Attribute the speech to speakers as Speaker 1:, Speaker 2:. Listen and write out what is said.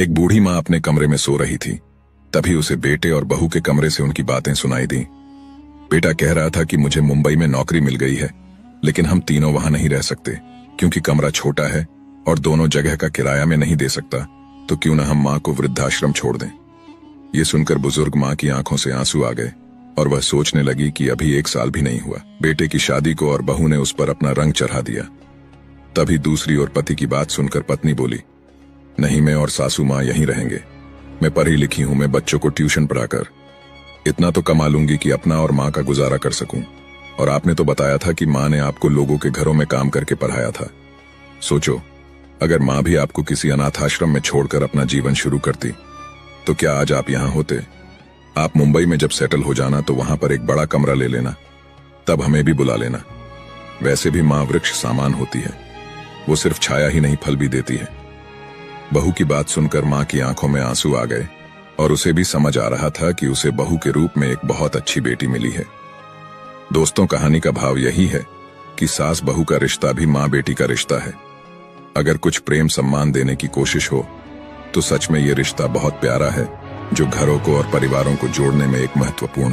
Speaker 1: एक बूढ़ी माँ अपने कमरे में सो रही थी। तभी उसे बेटे और बहू के कमरे से उनकी बातें सुनाई दी। बेटा कह रहा था कि मुझे मुंबई में नौकरी मिल गई है, लेकिन हम तीनों वहां नहीं रह सकते क्योंकि कमरा छोटा है और दोनों जगह का किराया में नहीं दे सकता, तो क्यों न हम माँ को वृद्धाश्रम छोड़ दें। ये सुनकर बुजुर्ग माँ की आंखों से आंसू आ गए और वह सोचने लगी कि अभी 1 साल भी नहीं हुआ बेटे की शादी को और बहू ने उस पर अपना रंग चढ़ा दिया। तभी दूसरी ओर पति की बात सुनकर पत्नी बोली, नहीं, मैं और सासू माँ यहीं रहेंगे। मैं पढ़ी लिखी हूं, मैं बच्चों को ट्यूशन पढ़ाकर इतना तो कमा लूंगी कि अपना और माँ का गुजारा कर सकूं। और आपने तो बताया था कि माँ ने आपको लोगों के घरों में काम करके पढ़ाया था। सोचो, अगर माँ भी आपको किसी अनाथ आश्रम में छोड़कर अपना जीवन शुरू करती तो क्या आज आप यहाँ होते। आप मुंबई में जब सेटल हो जाना तो वहां पर एक बड़ा कमरा ले लेना, तब हमें भी बुला लेना। वैसे भी माँ वृक्ष सामान होती है, वो सिर्फ छाया ही नहीं फल भी देती है। बहू की बात सुनकर माँ की आंखों में आंसू आ गए और उसे भी समझ आ रहा था कि उसे बहू के रूप में एक बहुत अच्छी बेटी मिली है। दोस्तों, कहानी का भाव यही है कि सास बहू का रिश्ता भी माँ बेटी का रिश्ता है। अगर कुछ प्रेम सम्मान देने की कोशिश हो तो सच में ये रिश्ता बहुत प्यारा है, जो घरों को और परिवारों को जोड़ने में एक महत्वपूर्ण